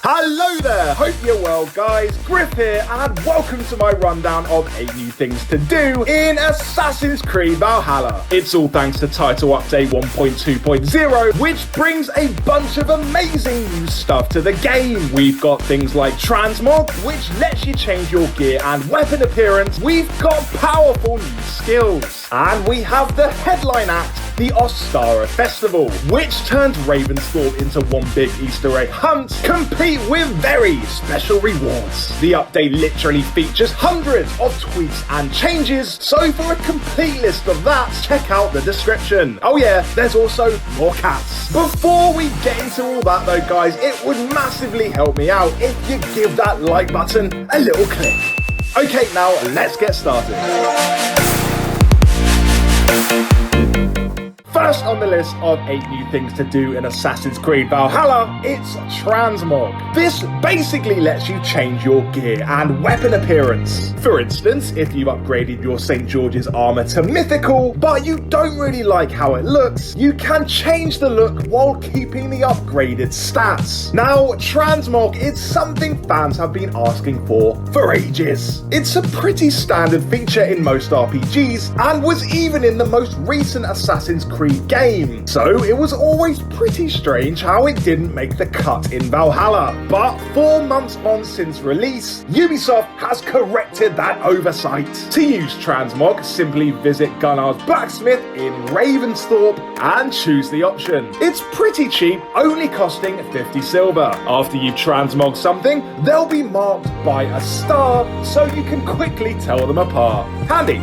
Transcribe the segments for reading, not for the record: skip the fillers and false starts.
Hello there, hope you're well guys, Griff here and welcome to my rundown of 8 new things to do in Assassin's Creed Valhalla. It's all thanks to Title Update 1.2.0 which brings a bunch of amazing new stuff to the game. We've got things like Transmog which lets you change your gear and weapon appearance. We've got powerful new skills. And we have the headline act, the Ostara Festival, which turns Ravensthorpe into one big Easter egg hunt, complete with very special rewards. The update literally features hundreds of tweaks and changes, so for a complete list of that, check out the description. Oh yeah, there's also more cats. Before we get into all that though guys, it would massively help me out if you give that like button a little click. Okay, now let's get started. First on the list of 8 new things to do in Assassin's Creed Valhalla, it's Transmog. This basically lets you change your gear and weapon appearance. For instance, if you've upgraded your St. George's armor to mythical, but you don't really like how it looks, you can change the look while keeping the upgraded stats. Now, Transmog is something fans have been asking for ages. It's a pretty standard feature in most RPGs, and was even in the most recent Assassin's Creed game, so it was always pretty strange how it didn't make the cut in Valhalla. But 4 months on since release, Ubisoft has corrected that oversight. To use Transmog, simply visit Gunnar's blacksmith in Ravensthorpe and choose the option. It's pretty cheap, only costing 50 silver. After you've transmogged something, they'll be marked by a star so you can quickly tell them apart. Handy.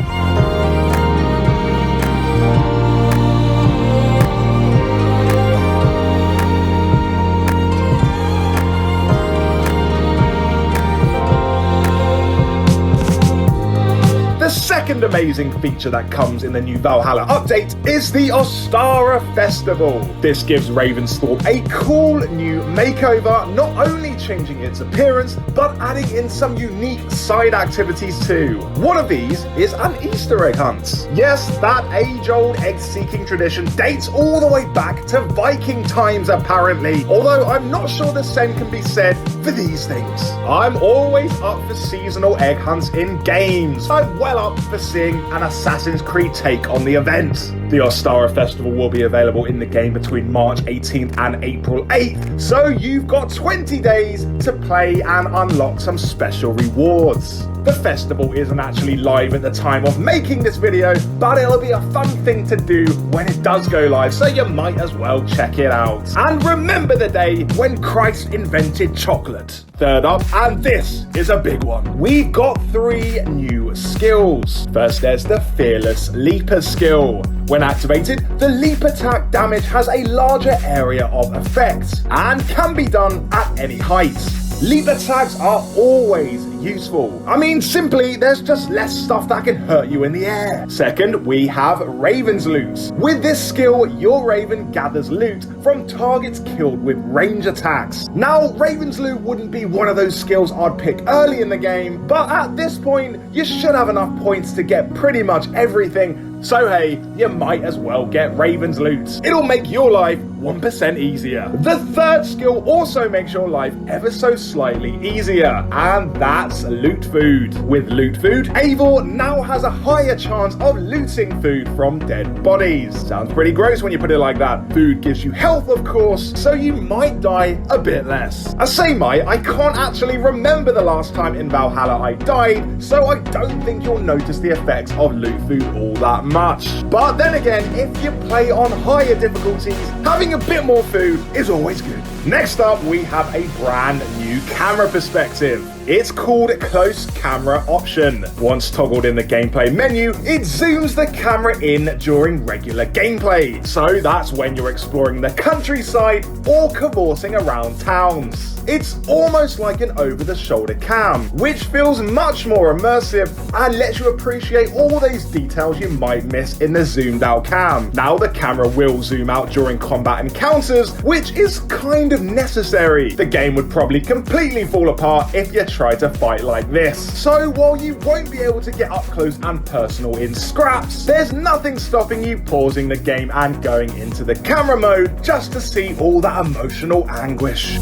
The second amazing feature that comes in the new Valhalla update is the Ostara Festival. This gives Ravensthorpe a cool new makeover, not only changing its appearance, but adding in some unique side activities too. One of these is an Easter egg hunt. Yes, that age-old egg-seeking tradition dates all the way back to Viking times apparently, although I'm not sure the same can be said for these things. I'm always up for seasonal egg hunts in games. I'm well up for seeing an Assassin's Creed take on the event. The Ostara Festival will be available in the game between March 18th and April 8th, so you've got 20 days to play and unlock some special rewards. The festival isn't actually live at the time of making this video, but it'll be a fun thing to do when it does go live, so you might as well check it out. And remember the day when Christ invented chocolate. Third up, and this is a big one, we've got 3 new skills. First, there's the Fearless Leaper skill. When activated, the leap attack damage has a larger area of effect and can be done at any height. Leap attacks are always useful. I mean, simply, there's just less stuff that can hurt you in the air. Second, we have Raven's Loot. With this skill, your Raven gathers loot from targets killed with range attacks. Now, Raven's Loot wouldn't be one of those skills I'd pick early in the game, but at this point, you should have enough points to get pretty much everything. So hey, you might as well get Raven's Loot. It'll make your life 1% easier. The third skill also makes your life ever so slightly easier, and that's Loot Food. With Loot Food, Eivor now has a higher chance of looting food from dead bodies. Sounds pretty gross when you put it like that. Food gives you health, of course, so you might die a bit less. I say might, I can't actually remember the last time in Valhalla I died, so I don't think you'll notice the effects of Loot Food all that much. But then again, if you play on higher difficulties, having a bit more food is always good. Next up, we have a brand new camera perspective. It's called Close Camera Option. Once toggled in the gameplay menu, it zooms the camera in during regular gameplay. So that's when you're exploring the countryside or cavorting around towns. It's almost like an over-the-shoulder cam, which feels much more immersive and lets you appreciate all those details you might miss in the zoomed out cam. Now the camera will zoom out during combat encounters, which is kind of necessary. The game would probably completely fall apart if you try to fight like this. So while you won't be able to get up close and personal in scraps, there's nothing stopping you pausing the game and going into the camera mode just to see all that emotional anguish.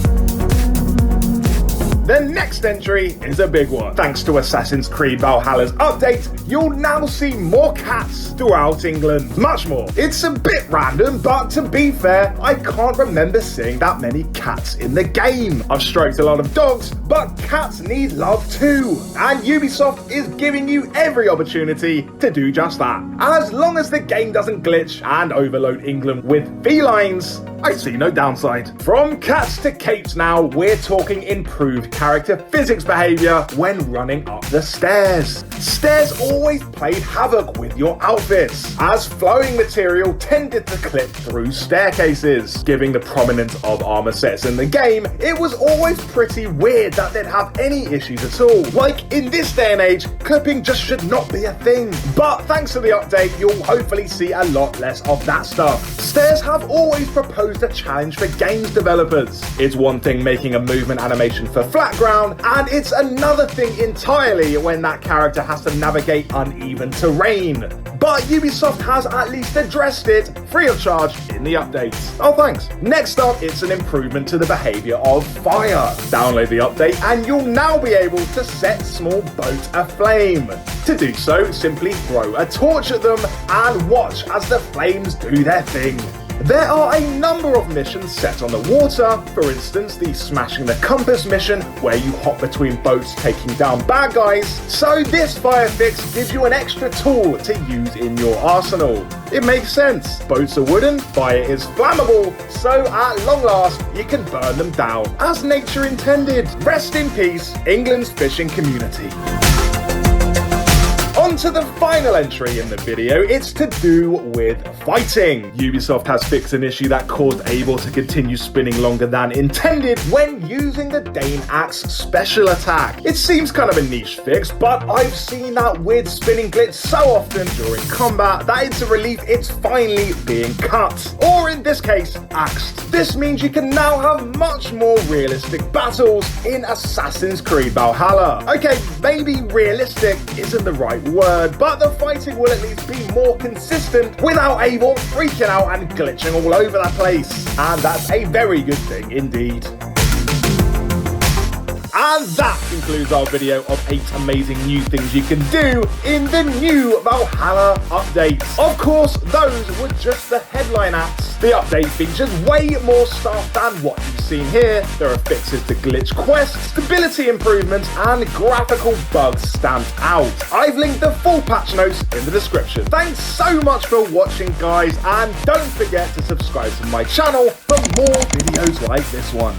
The next entry is a big one. Thanks to Assassin's Creed Valhalla's update, you'll now see more cats throughout England. Much more. It's a bit random, but to be fair, I can't remember seeing that many cats in the game. I've stroked a lot of dogs, but cats need love too. And Ubisoft is giving you every opportunity to do just that. As long as the game doesn't glitch and overload England with felines, I see no downside. From cats to capes now, we're talking improved character physics behavior when running up the stairs. Stairs always played havoc with your outfits, as flowing material tended to clip through staircases. Given the prominence of armor sets in the game, it was always pretty weird that they'd have any issues at all. Like, in this day and age, clipping just should not be a thing. But thanks to the update, you'll hopefully see a lot less of that stuff. Stairs have always proposed a challenge for games developers. It's one thing making a movement animation for flat ground, and it's another thing entirely when that character has to navigate uneven terrain. But Ubisoft has at least addressed it free of charge in the updates. Oh, thanks. Next up, it's an improvement to the behavior of fire. Download the update and you'll now be able to set small boats aflame. To do so, simply throw a torch at them and watch as the flames do their thing. There are a number of missions set on the water, for instance the Smashing the Compass mission where you hop between boats taking down bad guys, so this fire fix gives you an extra tool to use in your arsenal. It makes sense, boats are wooden, fire is flammable, so at long last you can burn them down, as nature intended. Rest in peace, England's fishing community. On to the final entry in the video, it's to do with fighting. Ubisoft has fixed an issue that caused Abel to continue spinning longer than intended when using the Dane Axe special attack. It seems kind of a niche fix, but I've seen that weird spinning glitch so often during combat that it's a relief it's finally being cut. Or in this case, axed. This means you can now have much more realistic battles in Assassin's Creed Valhalla. Okay, maybe realistic isn't the right word, but the fighting will at least be more consistent without Abel freaking out and glitching all over the place. And that's a very good thing indeed. And that concludes our video of 8 amazing new things you can do in the new Valhalla update. Of course, those were just the headline acts. The update features way more stuff than what you've seen here. There are fixes to glitch quests, stability improvements, and graphical bugs stamped out. I've linked the full patch notes in the description. Thanks so much for watching, guys, and don't forget to subscribe to my channel for more videos like this one.